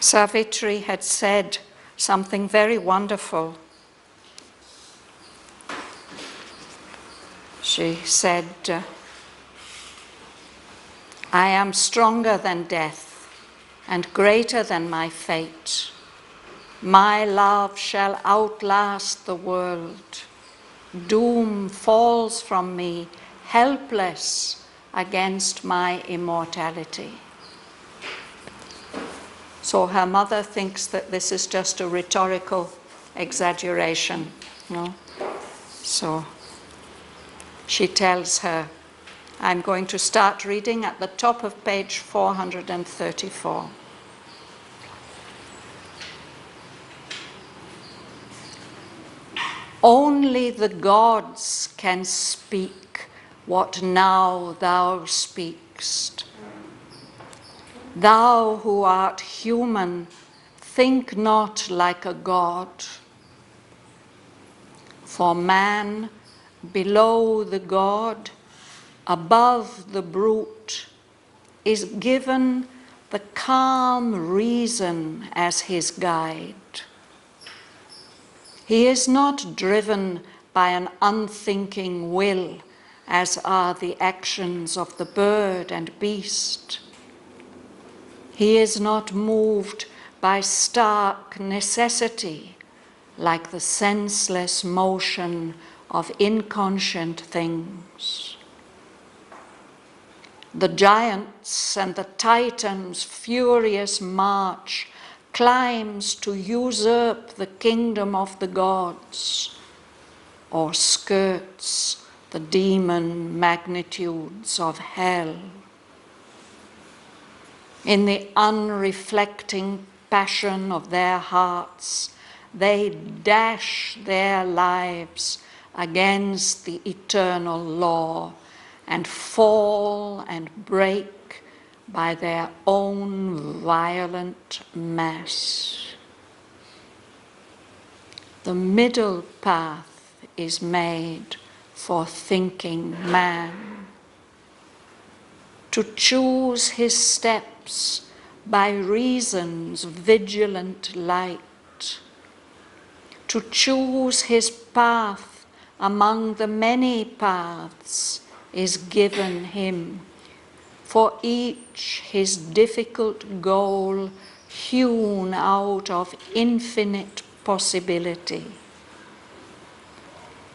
Savitri had said something very wonderful. She said, I am stronger than death and greater than my fate. My love shall outlast the world. Doom falls from me, helpless against my immortality. So her mother thinks that this is just a rhetorical exaggeration. No? So she tells her, I'm going to start reading at the top of page 434. Only the gods can speak what now thou speakst. Thou who art human, think not like a god. For man, below the god, above the brute, is given the calm reason as his guide. He is not driven by an unthinking will, as are the actions of the bird and beast. He is not moved by stark necessity, like the senseless motion of inconscient things. The giants and the Titans' furious march climbs to usurp the kingdom of the gods, or skirts the demon magnitudes of hell. In the unreflecting passion of their hearts, they dash their lives against the eternal law and fall and break by their own violent mass. The middle path is made for thinking man, to choose his steps by reason's vigilant light, to choose his path among the many paths is given him, for each his difficult goal hewn out of infinite possibility.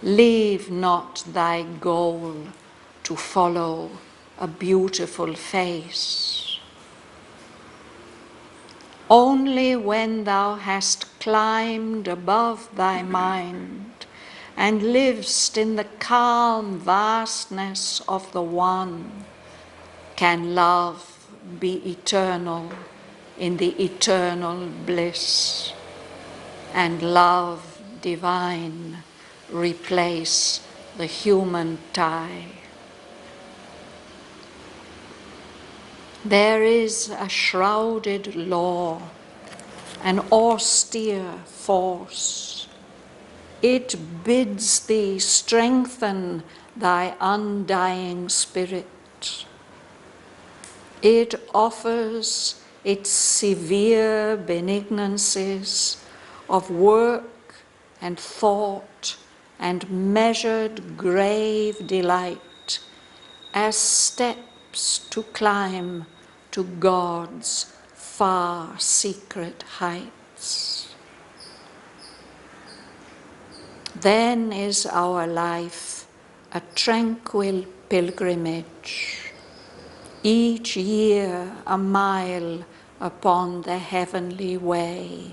Leave not thy goal to follow a beautiful face. Only when thou hast climbed above thy mind and livest in the calm vastness of the One, can love be eternal in the eternal bliss, and love divine replace the human tie. There is a shrouded law, an austere force. It bids thee strengthen thy undying spirit. It offers its severe benignancies of work and thought and measured grave delight as steps to climb to God's far secret heights. Then is our life a tranquil pilgrimage, each year a mile upon the heavenly way.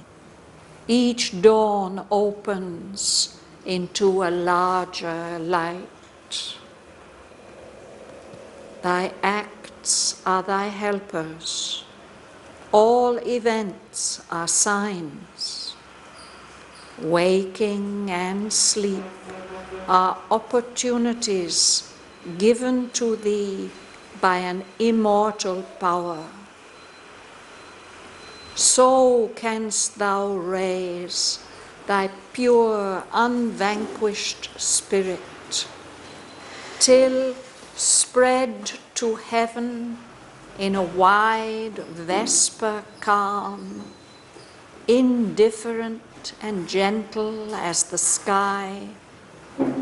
Each dawn opens into a larger light. Thy acts are thy helpers. All events are signs. Waking and sleep are opportunities given to thee by an immortal power. So canst thou raise thy pure, unvanquished spirit, till, spread to heaven in a wide vesper calm, indifferent and gentle as the sky,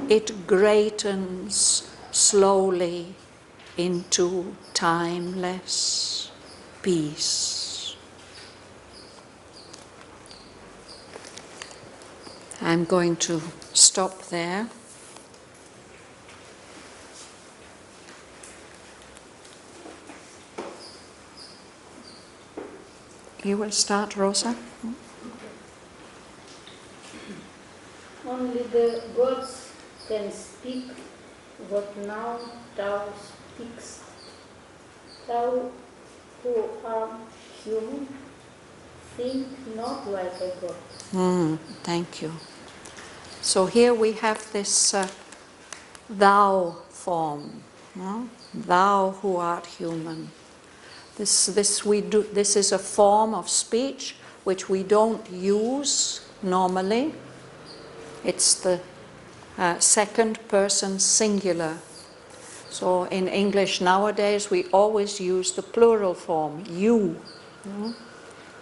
it greatens slowly into timeless peace. I'm going to stop there. You will start, Rosa. Only the gods can speak what now thou speakst. Thou who art human, think not like a god. Thank you. So here we have this thou form, no? Thou who art human. This is a form of speech which we don't use normally. It's the second person singular. So in English nowadays we always use the plural form, you.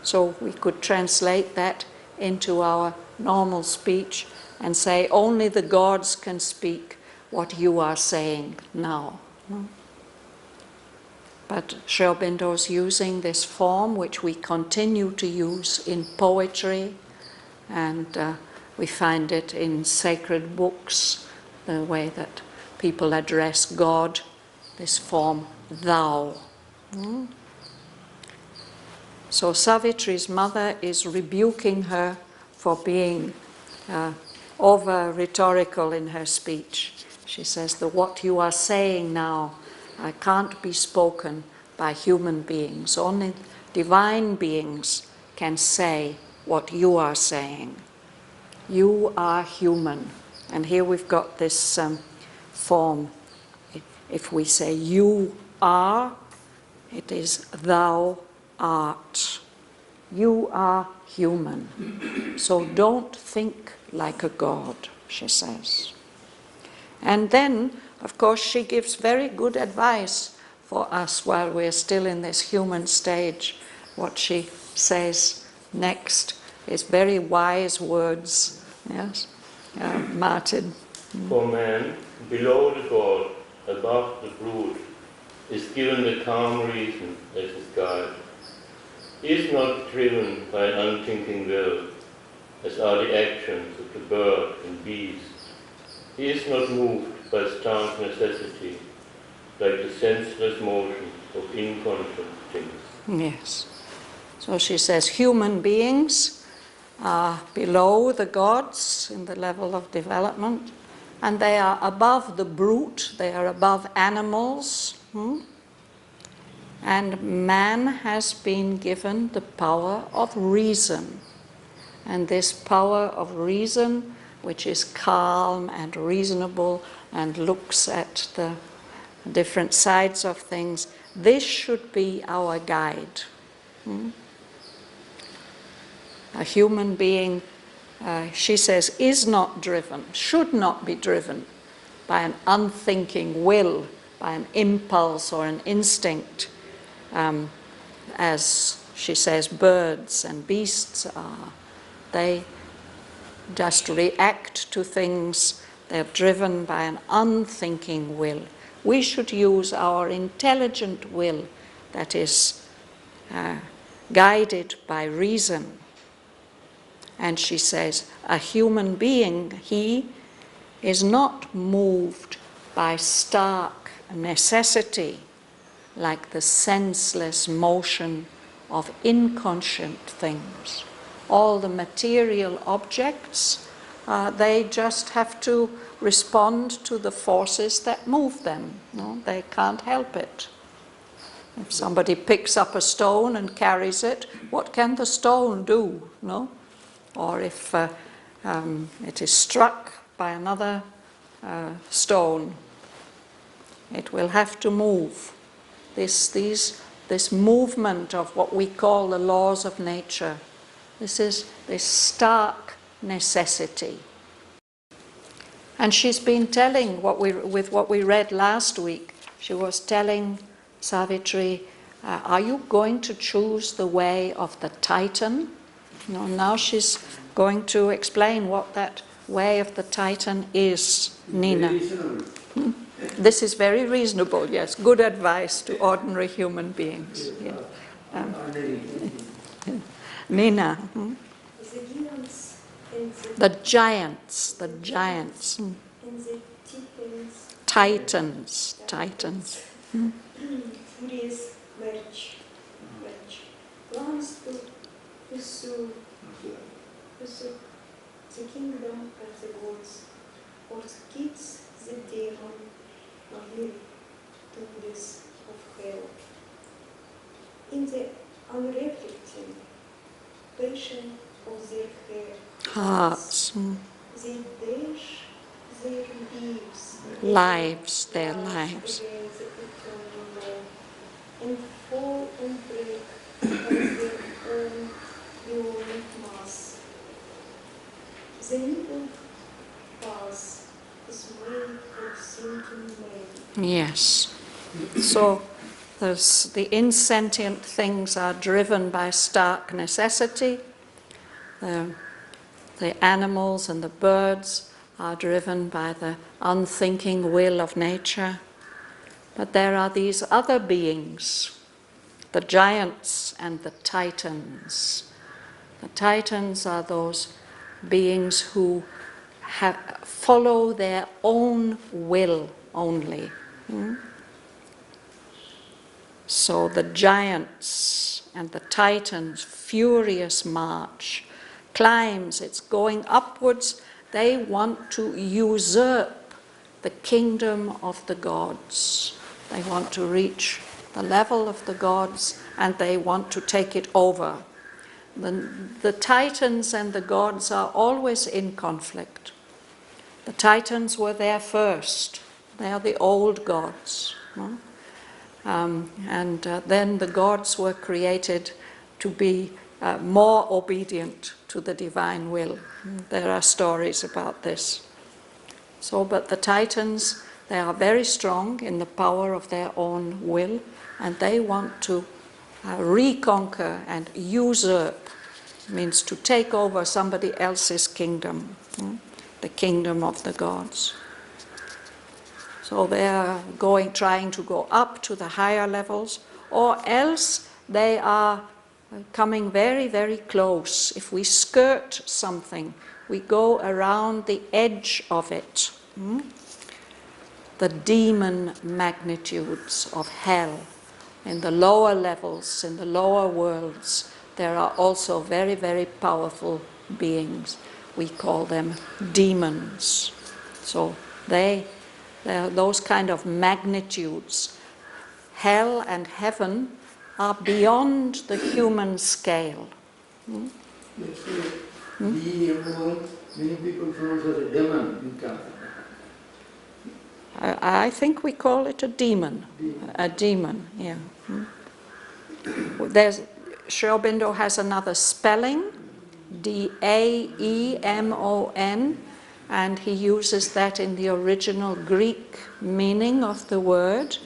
So we could translate that into our normal speech and say only the gods can speak what you are saying now. But Aurobindo's using this form which we continue to use in poetry, and we find it in sacred books, the way that people address God, this form, thou. So Savitri's mother is rebuking her for being over-rhetorical in her speech. She says that what you are saying now can't be spoken by human beings. Only divine beings can say what you are saying. You are human. And here we've got this form. If we say you are, it is thou art. You are human. So don't think like a god, she says. And then, of course, she gives very good advice for us while we're still in this human stage. What she says next is very wise words. Yes, Martin. For man, below the God, above the brute, is given the calm reason as his guide. He is not driven by an unthinking will, as are the actions of the bird and beast. He is not moved by stark necessity, like the senseless motion of inconscient things. Yes. So she says human beings are below the gods in the level of development, and they are above the brute, they are above animals. And man has been given the power of reason. And this power of reason, which is calm and reasonable and looks at the different sides of things, this should be our guide. A human being, she says, is not driven, should not be driven by an unthinking will, by an impulse or an instinct, as she says birds and beasts are. They just react to things. They're driven by an unthinking will. We should use our intelligent will that is guided by reason. And she says, a human being, he is not moved by stark necessity, like the senseless motion of inconscient things. All the material objects, they just have to respond to the forces that move them. No? They can't help it. If somebody picks up a stone and carries it, what can the stone do? No? Or if it is struck by another stone, it will have to move. This movement of what we call the laws of nature, this is this stark necessity. And she's been telling, with what we read last week, she was telling Savitri, are you going to choose the way of the Titan No, now she's going to explain what that way of the Titan is, Nina. This is very reasonable, yes. Good advice to ordinary human beings. Yeah. Nina. The giants. And the Titans. Furious merge. Plans to pursue the kingdom of the gods, or to kids the demon near to this of hell. In the unreflecting passion of their Hearts. they dash their Lives, their against lives. the eternal law, and fall and break as their own violent mass. The middle path is made of thinking men. Yes. So the insentient things are driven by stark necessity. The animals and the birds are driven by the unthinking will of nature. But there are these other beings, the giants and the titans. The titans are those beings who follow their own will only. So the giants and the titans' furious march climbs, it's going upwards. They want to usurp the kingdom of the gods. They want to reach the level of the gods and they want to take it over. The titans and the gods are always in conflict. The titans were there first. They are the old gods. Then the gods were created to be more obedient to the divine will. There are stories about this. But the titans, they are very strong in the power of their own will, and they want to reconquer and usurp, means to take over somebody else's kingdom, the kingdom of the gods. So they are trying to go up to the higher levels, or else they are coming very, very close. If we skirt something, we go around the edge of it. The demon magnitudes of hell. In the lower levels, in the lower worlds, there are also very, very powerful beings. We call them demons. So they are those kind of magnitudes. Hell and heaven are beyond the human scale. Many people pronounce it a demon in Canto. I think we call it a demon. A demon, yeah. Aurobindo has another spelling, D-A-E-M-O-N, and he uses that in the original Greek meaning of the word,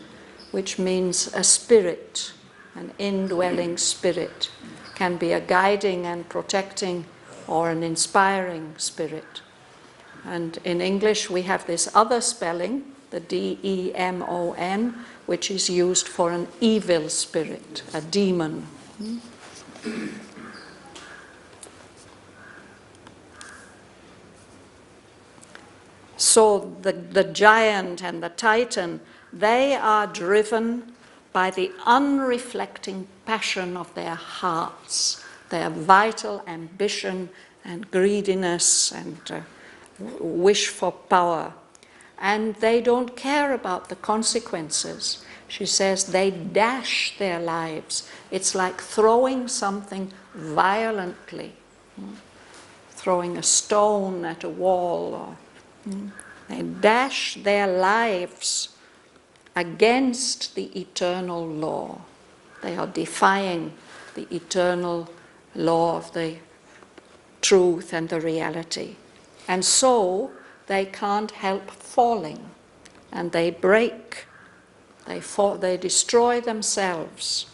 which means a spirit, an indwelling spirit. Can be a guiding and protecting or an inspiring spirit. And in English we have this other spelling, the D-E-M-O-N, which is used for an evil spirit, a demon. So the giant and the titan, they are driven by the unreflecting passion of their hearts, their vital ambition and greediness and wish for power. And they don't care about the consequences. She says they dash their lives. It's like throwing something violently, throwing a stone at a wall. They dash their lives against the eternal law. They are defying the eternal law of the truth and the reality. And so they can't help falling, and they break, they destroy themselves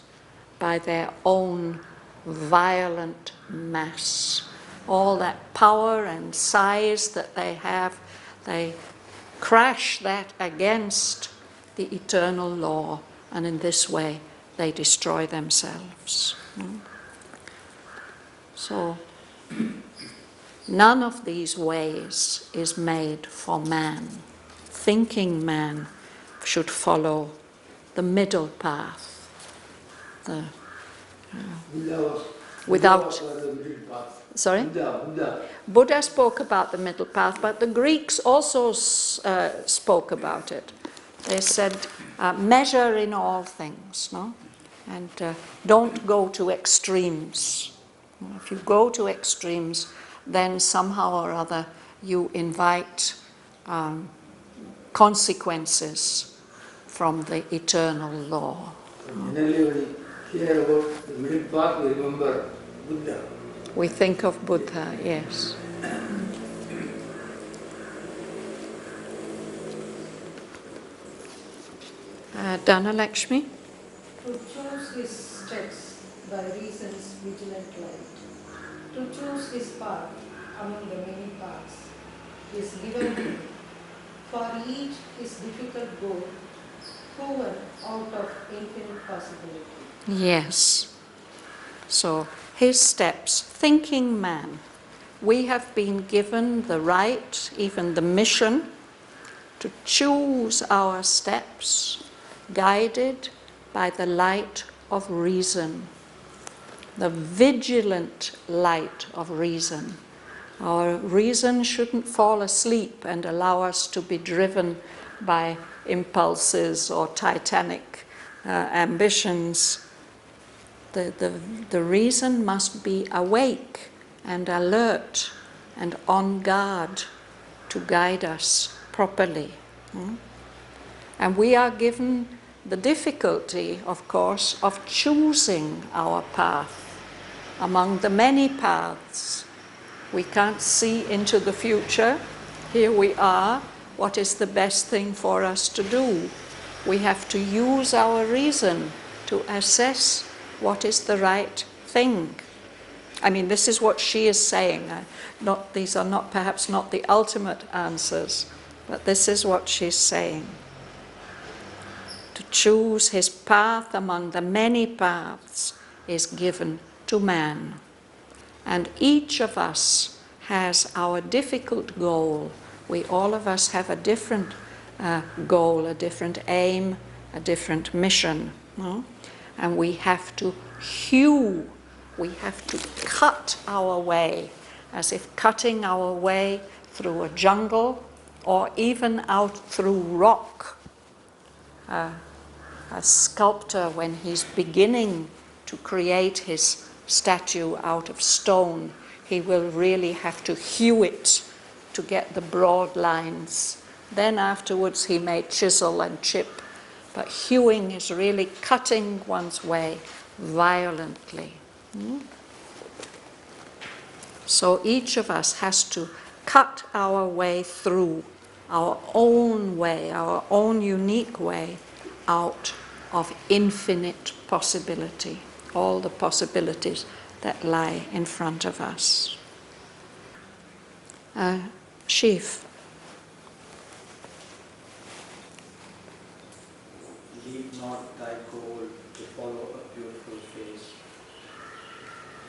by their own violent mass. All that power and size that they have, they crash that against the eternal law, and in this way they destroy themselves. So none of these ways is made for man. Thinking man should follow the middle path. Without. Sorry? Buddha spoke about the middle path, but the Greeks also spoke about it. They said, measure in all things, no? And don't go to extremes. If you go to extremes, then somehow or other you invite consequences from the eternal law. Generally, when we hear about the middle path, we remember Buddha. We think of Buddha, yes. Dhanalakshmi? To choose his steps by reason's vigilant light, to choose his path among the many paths, is given him, for each his difficult goal, proven out of infinite possibility. Yes. So, his steps, thinking man. We have been given the right, even the mission, to choose our steps, guided by the light of reason, the vigilant light of reason. Our reason shouldn't fall asleep and allow us to be driven by impulses or titanic ambitions. The reason must be awake and alert and on guard to guide us properly. And we are given the difficulty, of course, of choosing our path. Among the many paths, we can't see into the future. Here we are. What is the best thing for us to do? We have to use our reason to assess what is the right thing. I mean, this is what she is saying. These are not perhaps not the ultimate answers, but this is what she's saying. To choose his path among the many paths is given to man. And each of us has our difficult goal. We all of us have a different goal, a different aim, a different mission. No? And we have to hew, we have to cut our way, as if cutting our way through a jungle or even out through rock. A sculptor, when he's beginning to create his statue out of stone, he will really have to hew it to get the broad lines. Then afterwards he may chisel and chip. But hewing is really cutting one's way violently. So each of us has to cut our way through our own way, our own unique way, out of infinite possibility, all the possibilities that lie in front of us. Shiv. Leave not thy goal to follow a beautiful face.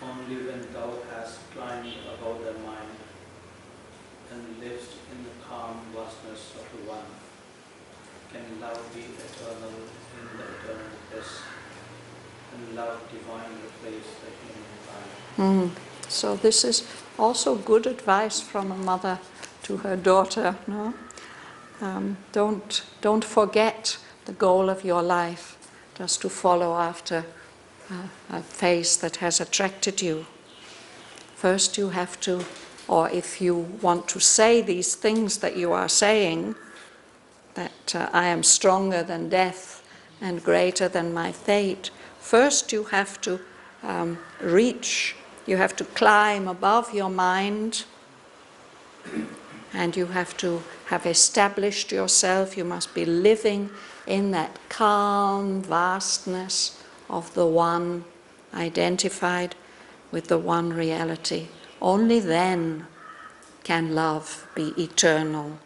Only when thou hast climbed above the mind and livest in the calm vastness of the One, can love be eternal in the eternal bliss, and love divine replace the human kind. So this is also good advice from a mother to her daughter. No? Don't forget the goal of your life, just to follow after a face that has attracted you. First you have to, or if you want to say these things that you are saying, that I am stronger than death and greater than my fate, first you have to you have to climb above your mind, and you have to have established yourself. You must be living in that calm vastness of the One identified with the one reality. Only then can love be eternal,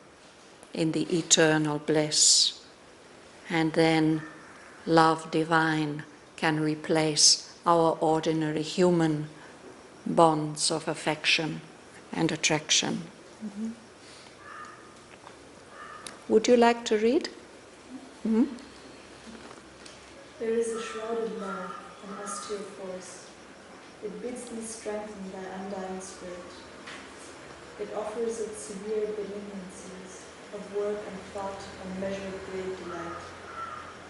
in the eternal bliss. And then love divine can replace our ordinary human bonds of affection and attraction. Mm-hmm. Would you like to read? Mm-hmm. There is a shrouded law, an austere force. It bids thee strengthen thy undying spirit. It offers its severe benignancies of work and thought and measured great delight,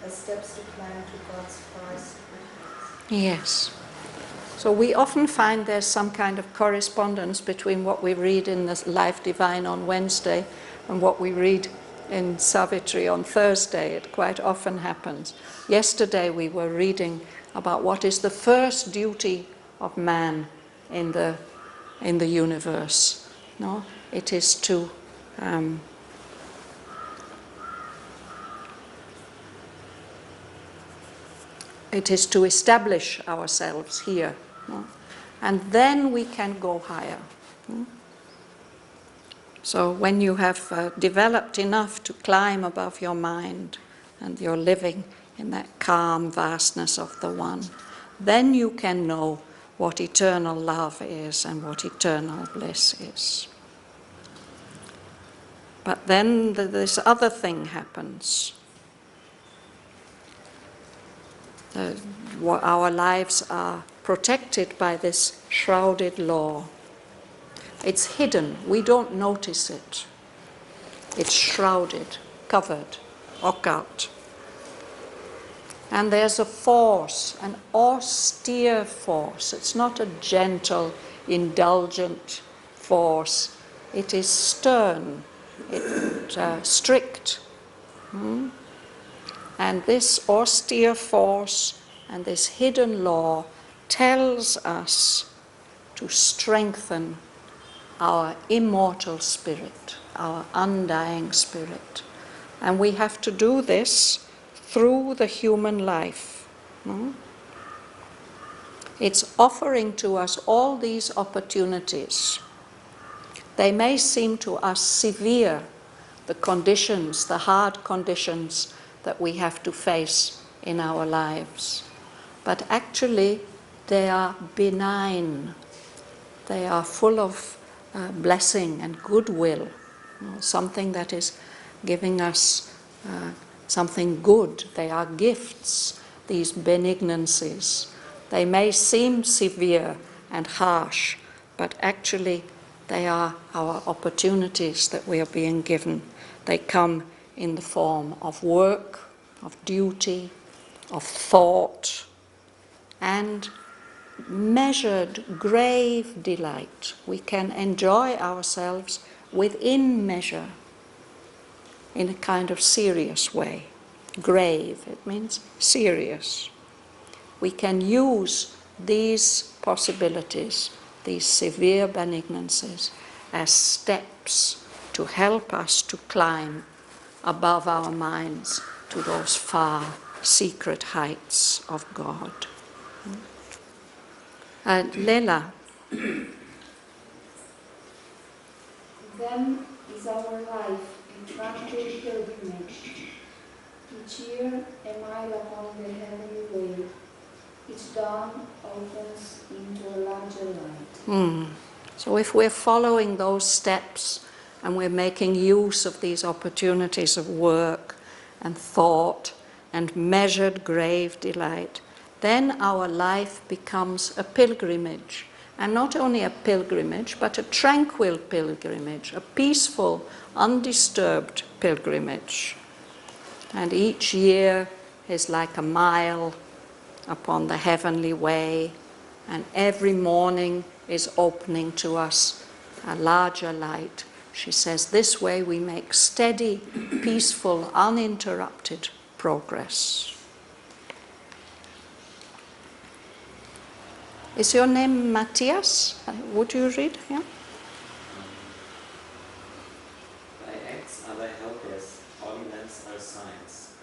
as steps to climb to God's far secret heights. Yes. So we often find there's some kind of correspondence between what we read in the Life Divine on Wednesday and what we read in Savitri on Thursday. It quite often happens. Yesterday we were reading about what is the first duty of man in the universe. No, it is to establish ourselves here, no? And then we can go higher. No? So when you have developed enough to climb above your mind and you're living in that calm vastness of the One, then you can know what eternal love is and what eternal bliss is. But then this other thing happens. Our lives are protected by this shrouded law. It's hidden. We don't notice it. It's shrouded, covered, occult. And there's a force, an austere force. It's not a gentle, indulgent force. It is stern, strict. And this austere force and this hidden law tells us to strengthen our immortal spirit, our undying spirit. And we have to do this through the human life. It's offering to us all these opportunities. They may seem to us severe, the conditions, the hard conditions that we have to face in our lives. But actually, they are benign. They are full of blessing and goodwill, something that is giving us something good. They are gifts, these benignancies. They may seem severe and harsh, but actually they are our opportunities that we are being given. They come in the form of work, of duty, of thought, and measured, grave delight. We can enjoy ourselves within measure, in a kind of serious way. Grave, it means serious. We can use these possibilities, these severe benignancies, as steps to help us to climb above our minds to those far secret heights of God. Lela. Then is our life in tranquil pilgrimage. Each year a mile upon the heavenly way, each dawn opens into a larger light. So if we're following those steps and we're making use of these opportunities of work and thought and measured grave delight, then our life becomes a pilgrimage. And not only a pilgrimage, but a tranquil pilgrimage, a peaceful, undisturbed pilgrimage. And each year is like a mile upon the heavenly way, and every morning is opening to us a larger light. She says, this way we make steady, peaceful, uninterrupted progress. Is your name Matthias? Would you read? Yeah? Thy acts are thy helpers, ordinance are signs,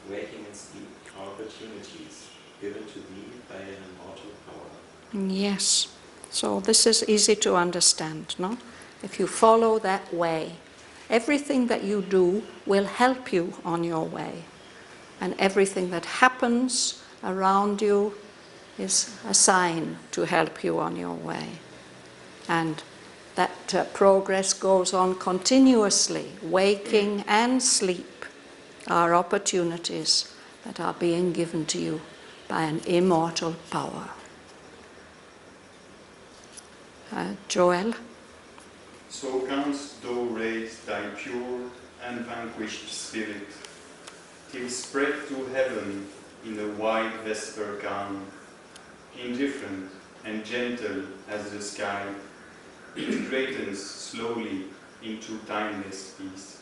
waking and sleep are opportunities given to thee by an immortal power. Yes. So this is easy to understand, no? If you follow that way, everything that you do will help you on your way. And everything that happens around you is a sign to help you on your way. And that progress goes on continuously. Waking and sleep are opportunities that are being given to you by an immortal power. Joel? So canst thou raise thy pure and vanquished spirit, till spread to heaven in a wide vesper gown, indifferent and gentle as the sky, it greatens slowly into timeless peace.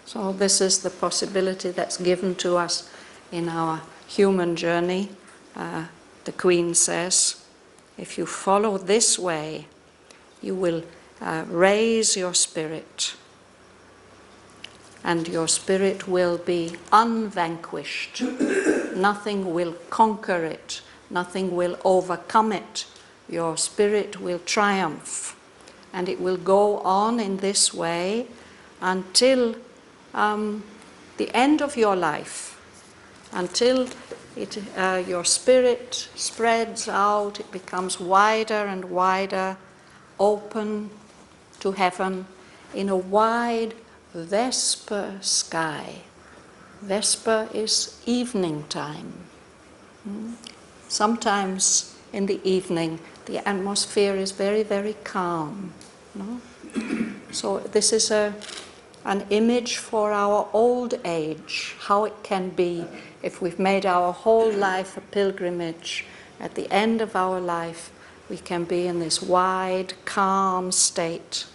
So this is the possibility that's given to us in our human journey. The Queen says, if you follow this way, you will raise your spirit, and your spirit will be unvanquished. Nothing will conquer it. Nothing will overcome it. Your spirit will triumph. And it will go on in this way until the end of your life, until your spirit spreads out, it becomes wider and wider, open to heaven in a wide vesper sky. Vesper is evening time. Sometimes in the evening the atmosphere is very, very calm. No? So this is an image for our old age, how it can be if we've made our whole life a pilgrimage. At the end of our life, we can be in this wide, calm state.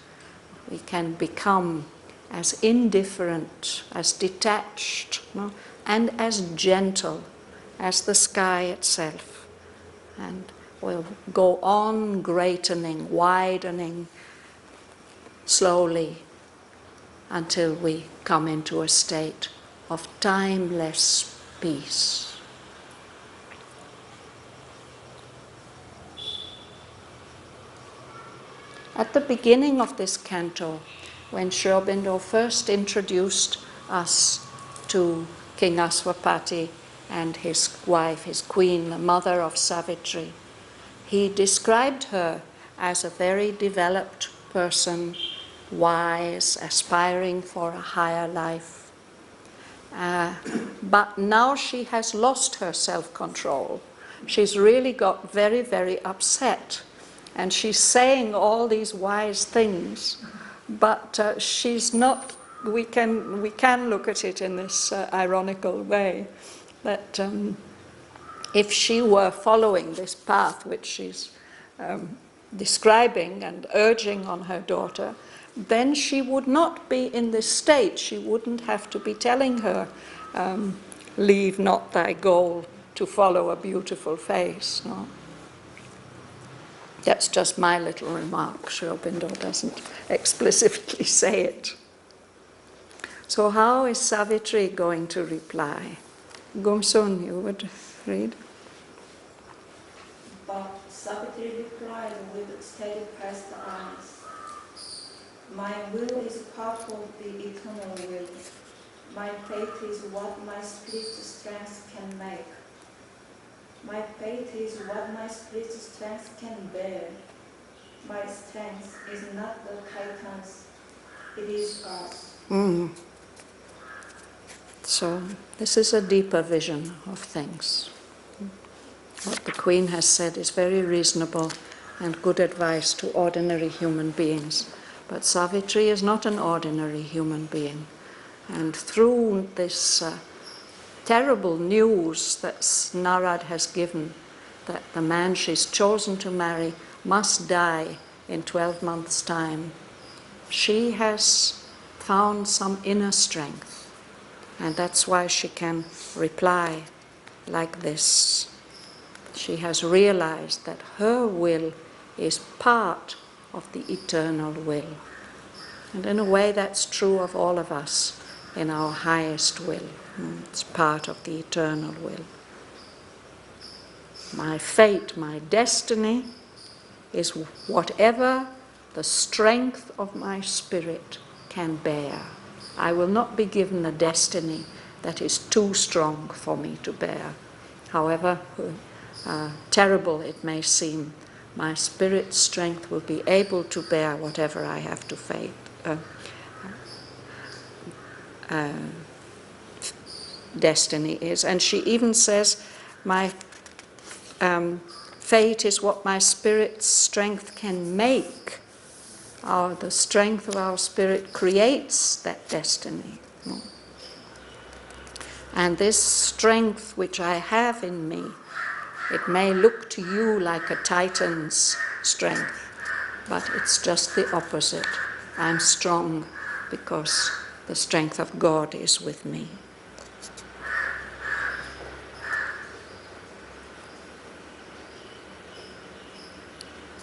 We can become as indifferent, as detached, no? And as gentle as the sky itself. And we'll go on greatening, widening slowly until we come into a state of timeless peace. At the beginning of this canto, when Aurobindo first introduced us to King Aswapati and his wife, his queen, the mother of Savitri, he described her as a very developed person, wise, aspiring for a higher life. But now she has lost her self-control. She's really got very, very upset. And she's saying all these wise things, but she's not, we can look at it in this ironical way, that if she were following this path which she's describing and urging on her daughter, then she would not be in this state. She wouldn't have to be telling her, leave not thy goal to follow a beautiful face. No? That's just my little remark. Aurobindo doesn't explicitly say it. So how is Savitri going to reply? Gumsun, you would read? But Savitri replied with steady pressed eyes, my will is part of the eternal will. My faith is what my spirit's strength can make. My faith is what my spirit's strength can bear. My strength is not the Titan's, it is ours. So this is a deeper vision of things. What the Queen has said is very reasonable and good advice to ordinary human beings. But Savitri is not an ordinary human being. And through this terrible news that Narad has given, that the man she's chosen to marry must die in 12 months' time, she has found some inner strength. And that's why she can reply like this. She has realized that her will is part of the eternal will. And in a way that's true of all of us in our highest will. It's part of the eternal will. My fate, my destiny is whatever the strength of my spirit can bear. I will not be given a destiny that is too strong for me to bear. However terrible it may seem, my spirit's strength will be able to bear whatever I have to face. Destiny is. And she even says, my fate is what my spirit's strength can make. The strength of our spirit creates that destiny. And this strength which I have in me, it may look to you like a titan's strength, but it's just the opposite. I'm strong because the strength of God is with me.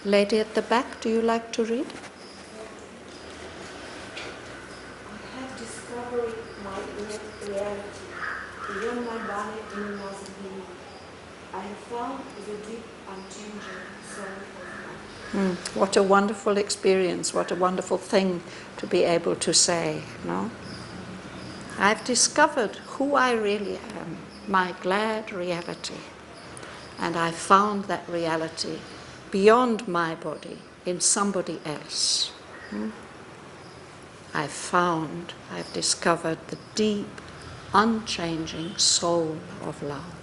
Lady at the back, do you like to read? I have discovered my inner reality, beyond my body and imagination. I have found the deep, unchanging soul of God. What a wonderful experience, what a wonderful thing to be able to say, no? I've discovered who I really am, my glad reality. And I found that reality beyond my body, in somebody else. I've discovered the deep, unchanging soul of love.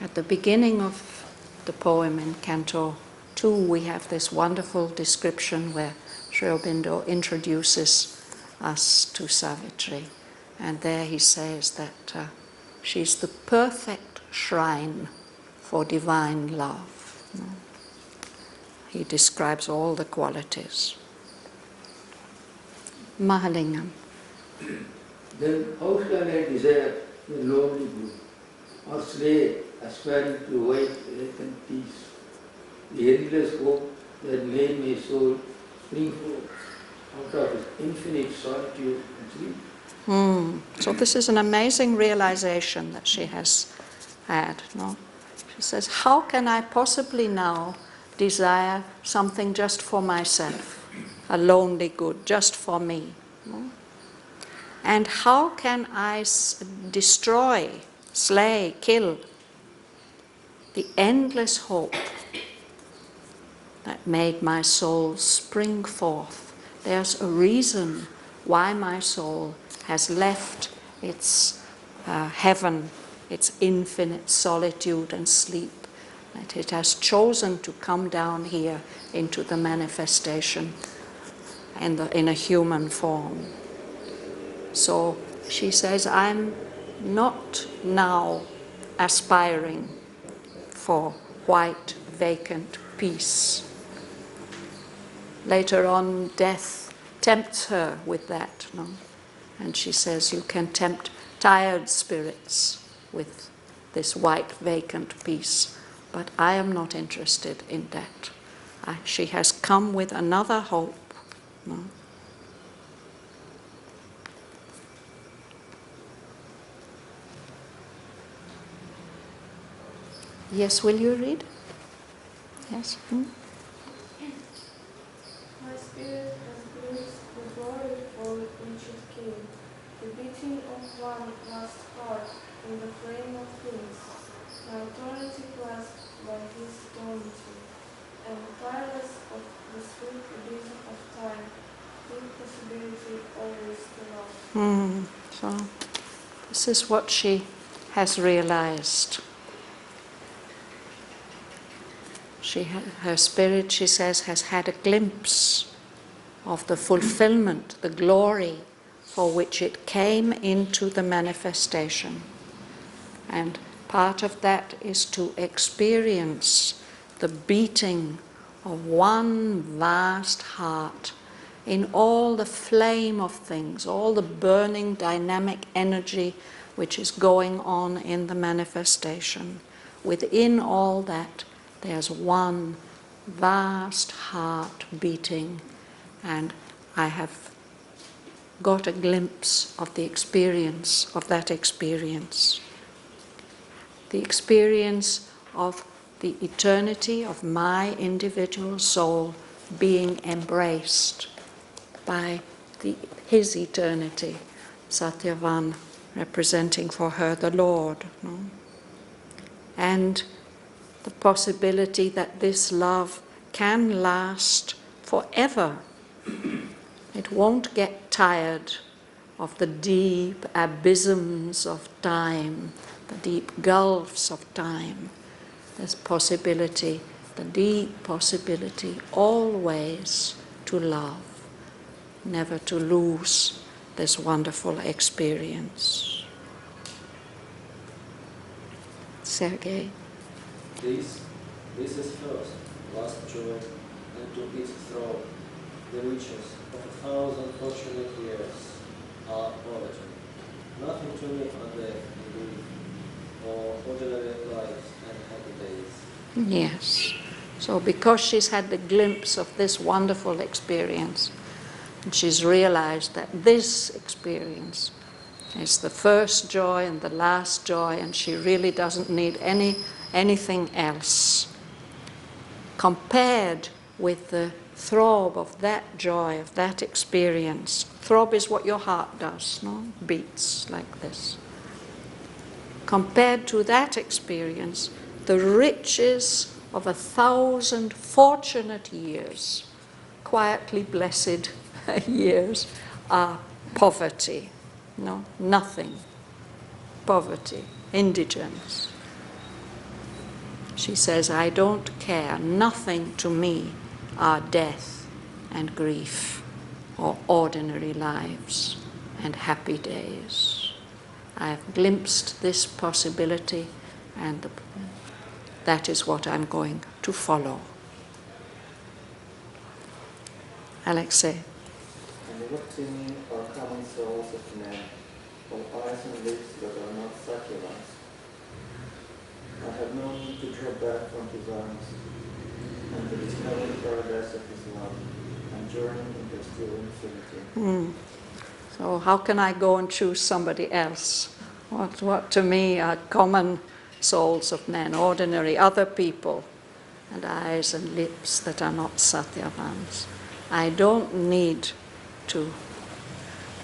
At the beginning of the poem in Canto 2, we have this wonderful description where Aurobindo introduces us to Savitri. And there he says that she's the perfect shrine for divine love. He describes all the qualities. Mahalingam. Then how shall I desire the lonely blue, or slay aspiring to white vacant peace, the endless hope that made my soul spring forth out of its infinite solitude and sleep? So this is an amazing realization that she has had. No? She says, how can I possibly now desire something just for myself, a lonely good, just for me? No? And how can I destroy, slay, kill the endless hope that made my soul spring forth? There's a reason why my soul has left its heaven, its infinite solitude and sleep, that it has chosen to come down here into the manifestation in a human form. So she says, I'm not now aspiring for white, vacant peace. Later on, death tempts her with that, no? And she says, you can tempt tired spirits with this white, vacant peace, but I am not interested in that. She has come with another hope. No? Yes, will you read? Yes. My spirit has glimpsed the glory for which it came, the beating of one vast heart in the frame of things, my authority grasped by his authority, and tireless of the swift abysm of time, impossibility always to love. So this is what she has realized. Her spirit, she says, has had a glimpse of the fulfillment, the glory for which it came into the manifestation. And part of that is to experience the beating of one vast heart in all the flame of things, all the burning dynamic energy which is going on in the manifestation. Within all that, there's one vast heart beating, and I have got a glimpse of the experience of that experience. The experience of the eternity of my individual soul being embraced by his eternity, Satyavan representing for her the Lord. No? And the possibility that this love can last forever. It won't get tired of the deep abysms of time, the deep gulfs of time. There's possibility, the deep possibility always to love, never to lose this wonderful experience. Sergei. This is first, last joy, and to its throne, the riches of 1,000 fortunate years are origin. Nothing to me are death and grief, or ordinary lives and happy days. Yes. So because she's had the glimpse of this wonderful experience, and she's realized that this experience is the first joy and the last joy, and she really doesn't need anything else. Compared with the throb of that joy, of that experience. Throb is what your heart does, no? Beats like this. Compared to that experience, the riches of 1,000 fortunate years, quietly blessed years, are poverty. No, nothing. Poverty, indigence. She says, I don't care. Nothing to me are death and grief, or ordinary lives and happy days. I have glimpsed this possibility, and that is what I'm going to follow. Alexei. And look to me, are common souls of men, or eyes and lips that are not Satyavan's. I have no need to draw back from his arms, and to discover the paradise of his love, and journey into still infinity. So how can I go and choose somebody else? What to me are common souls of men, ordinary other people, and eyes and lips that are not Satyavans. I don't need to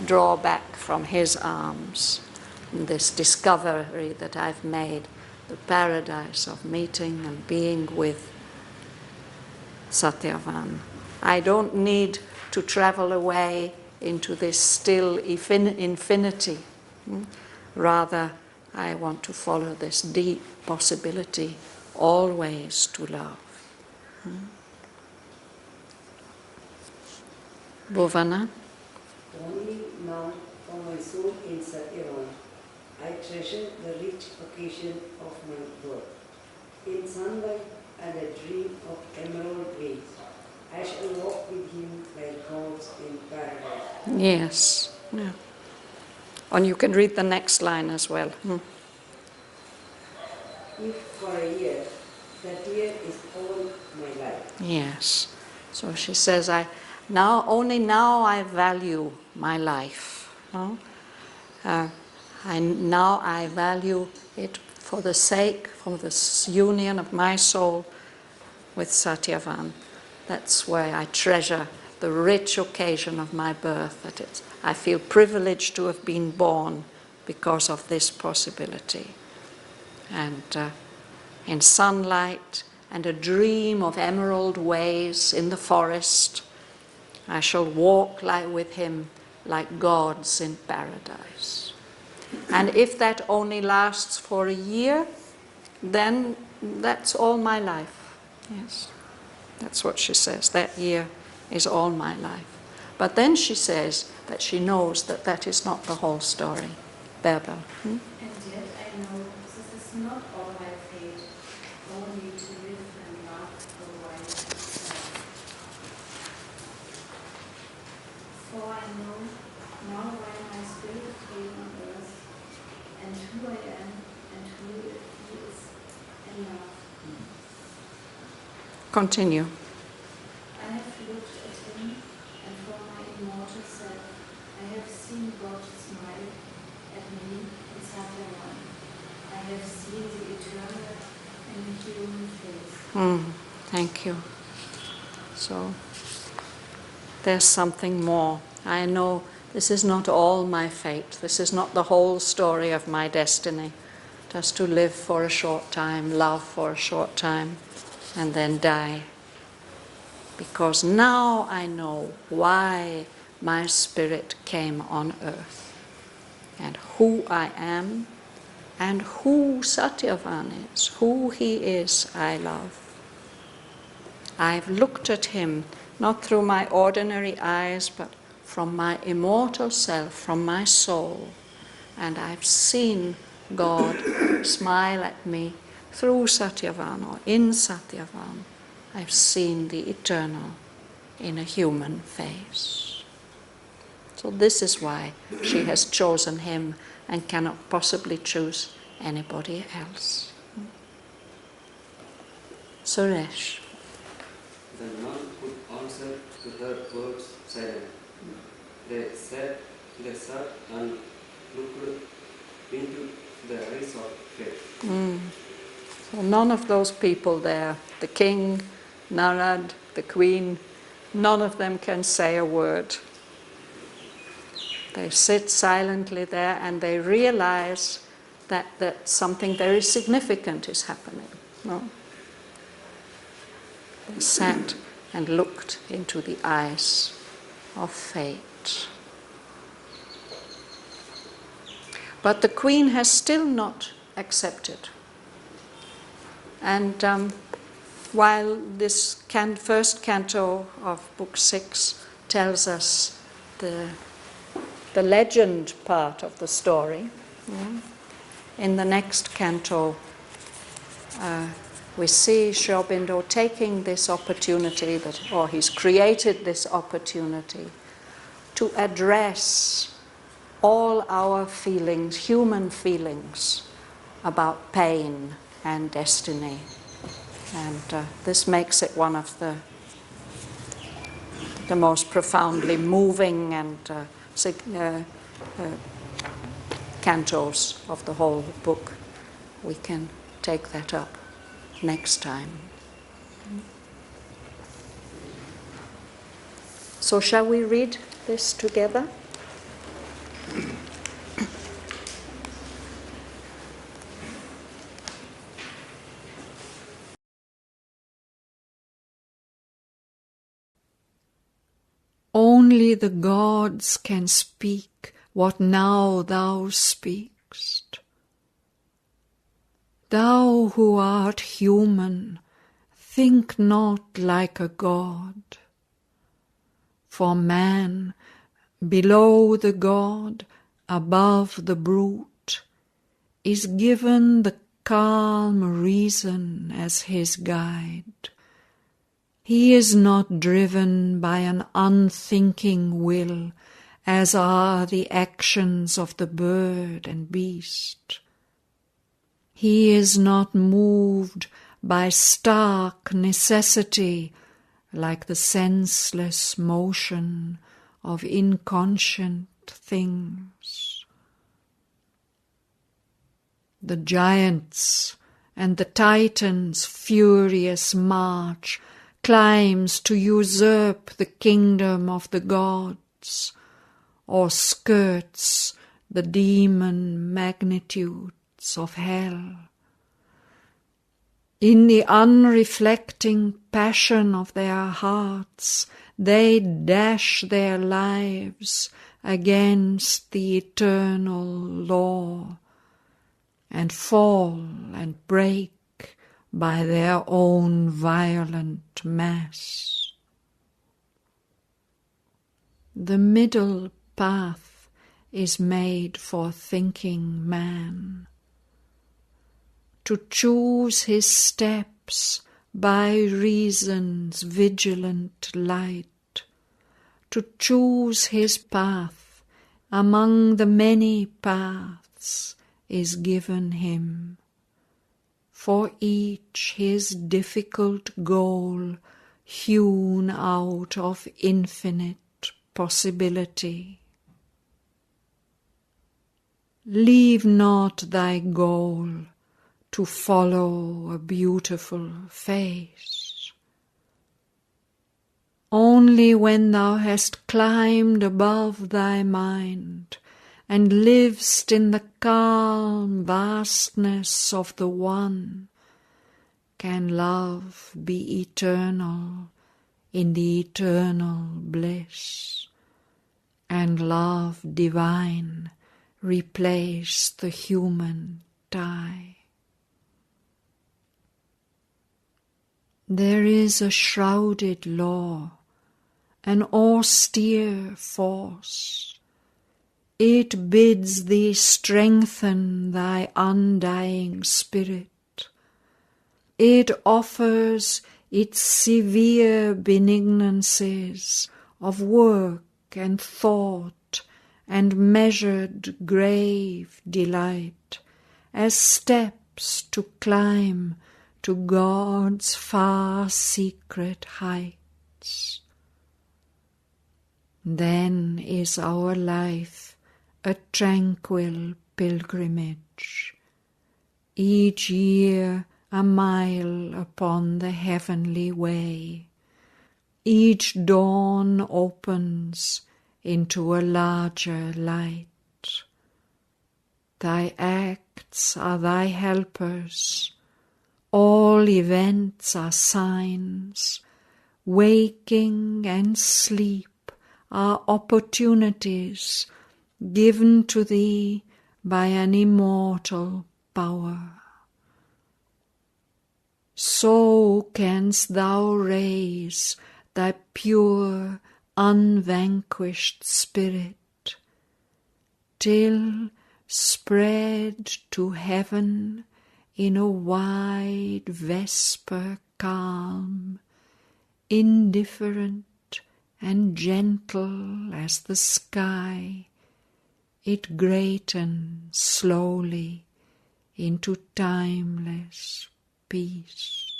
draw back from his arms in this discovery that I've made, the paradise of meeting and being with Satyavan. I don't need to travel away into this still infinity. Rather, I want to follow this deep possibility always to love. Bhavana? Only now for my soul in Satyavan, I treasure the rich occasion of my birth. In sunlight and a dream of emerald waves, I shall walk with him like gods in paradise. Yes. Yeah. And you can read the next line as well. If for a year, that year is all my life. Yes. So she says, only now I value my life. No? Now I value it for the sake, for the union of my soul with Satyavan. That's why I treasure the rich occasion of my birth. I feel privileged to have been born because of this possibility. And in sunlight and a dream of emerald ways in the forest, I shall walk with him like gods in paradise. And if that only lasts for a year, then that's all my life. Yes, that's what she says. That year is all my life. But then she says that she knows that that is not the whole story. Berbel. And yet I know this is not all my fate, only to live and love the while itself. For I know now why my spirit came on earth, and who I am, and who he is in love. Continue. I have looked at him, and for my immortal self, I have seen God smile at me in Satyavan. I have seen the eternal and into human face. Thank you. So, there's something more. I know this is not all my fate. This is not the whole story of my destiny. Just to live for a short time, love for a short time, and then die. Because now I know why my spirit came on earth, and who I am, and who Satyavan is, who he is I love. I've looked at him not through my ordinary eyes, but from my immortal self, from my soul, and I've seen God smile at me through Satyavan or in Satyavan. I've seen the eternal in a human face. So this is why she has chosen him and cannot possibly choose anybody else. Suresh. The nun could answer to her words silently. They sat and looked into the eyes of faith. So none of those people there, the king, Narad, the queen, none of them can say a word. They sit silently there and they realize that something very significant is happening. No? They sat and looked into the eyes of fate. But the queen has still not accepted. And while this first canto of Book 6 tells us the legend part of the story, in the next canto we see Aurobindo taking this opportunity, or he's created this opportunity to address all our feelings, human feelings, about pain and destiny. And this makes it one of the most profoundly moving and cantos of the whole book. We can take that up next time. So shall we read this together? Only the gods can speak what now thou speakst. Thou who art human, think not like a god. For man, below the god, above the brute, is given the calm reason as his guide. He is not driven by an unthinking will, as are the actions of the bird and beast. He is not moved by stark necessity, like the senseless motion of inconscient things. The giants and the Titans' furious march climbs to usurp the kingdom of the gods, or skirts the demon magnitudes of hell. In the unreflecting passion of their hearts, they dash their lives against the eternal law, and fall and break by their own violent mass. The middle path is made for thinking man, to choose his steps by reason's vigilant light, to choose his path among the many paths is given him, for each his difficult goal hewn out of infinite possibility. Leave not thy goal to follow a beautiful face. Only when thou hast climbed above thy mind and livest in the calm vastness of the One, can love be eternal in the eternal bliss, and love divine replace the human tie. There is a shrouded law, an austere force. It bids thee strengthen thy undying spirit. It offers its severe benignances of work and thought and measured grave delight as steps to climb to God's far secret heights. Then is our life a tranquil pilgrimage, each year a mile upon the heavenly way. Each dawn opens into a larger light. Thy acts are thy helpers, all events are signs, waking and sleep are opportunities given to thee by an immortal power. So canst thou raise thy pure, unvanquished spirit, till, spread to heaven in a wide vesper calm, indifferent and gentle as the sky, it greatens slowly into timeless peace.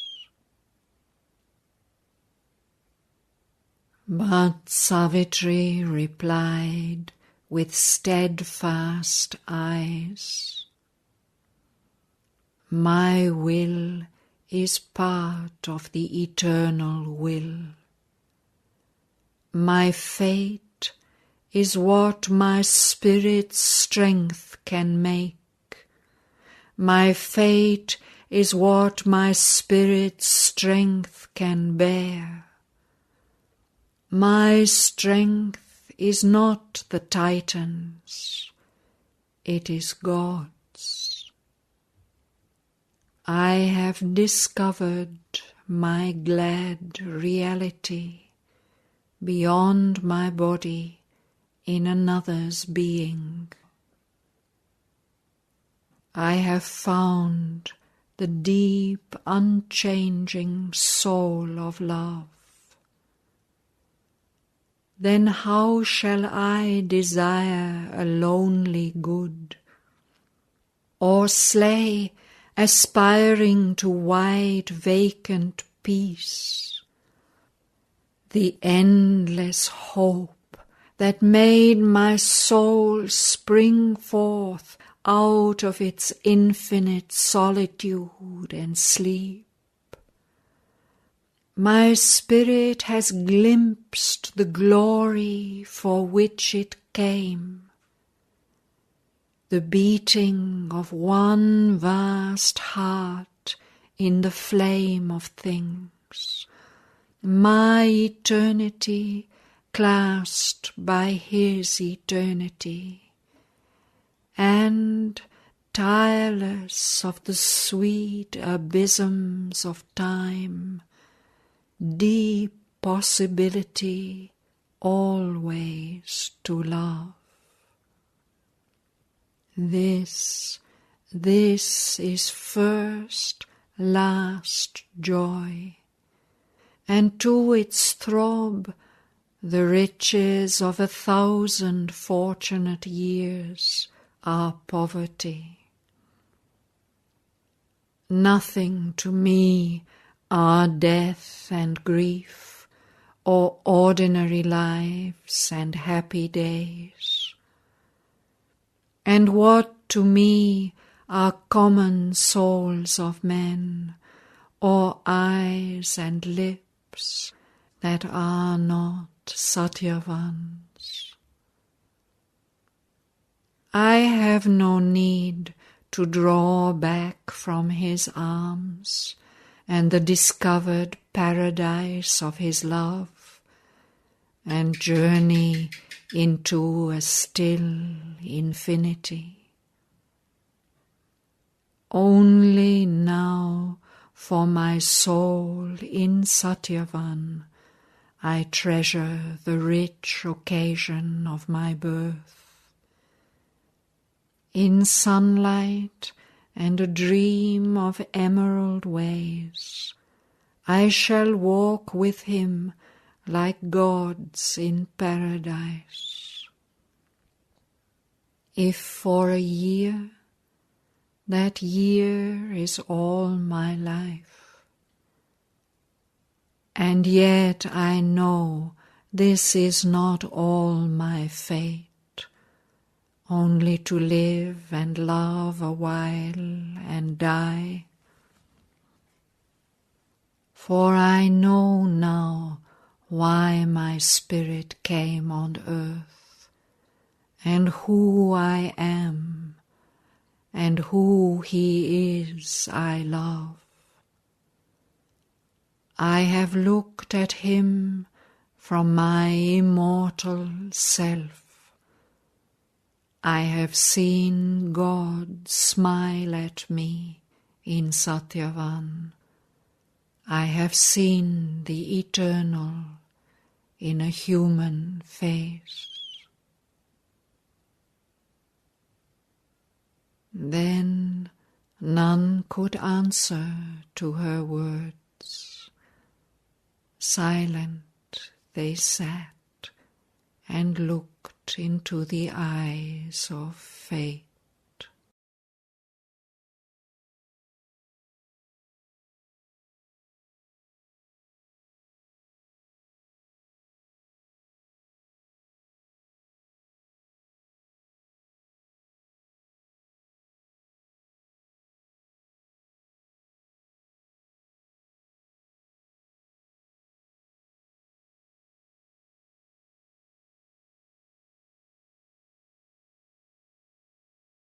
But Savitri replied with steadfast eyes, my will is part of the eternal will. My fate is what my spirit's strength can make. My fate is what my spirit's strength can bear. My strength is not the Titan's, it is God's. I have discovered my glad reality beyond my body in another's being. I have found the deep, unchanging soul of love. Then how shall I desire a lonely good, or slay, aspiring to wide vacant peace, the endless hope that made my soul spring forth out of its infinite solitude and sleep? My spirit has glimpsed the glory for which it came, the beating of one vast heart in the flame of things, my eternity clasped by his eternity, and tireless of the sweet abysms of time, deep possibility always to love. This is first, last joy, and to its throb the riches of 1,000 fortunate years are poverty. Nothing to me are death and grief, or ordinary lives and happy days. And what to me are common souls of men, or eyes and lips that are not Satyavans. I have no need to draw back from his arms and the discovered paradise of his love, and journey into a still infinity. Only now for my soul in Satyavan I treasure the rich occasion of my birth. In sunlight and a dream of emerald ways, I shall walk with him like gods in paradise. If for a year, that year is all my life. And yet I know this is not all my fate, only to live and love a while and die. For I know now why my spirit came on earth, and who I am, and who he is I love. I have looked at him from my immortal self. I have seen God smile at me in Satyavan. I have seen the eternal in a human face. Then none could answer to her words. Silent they sat and looked into the eyes of fate.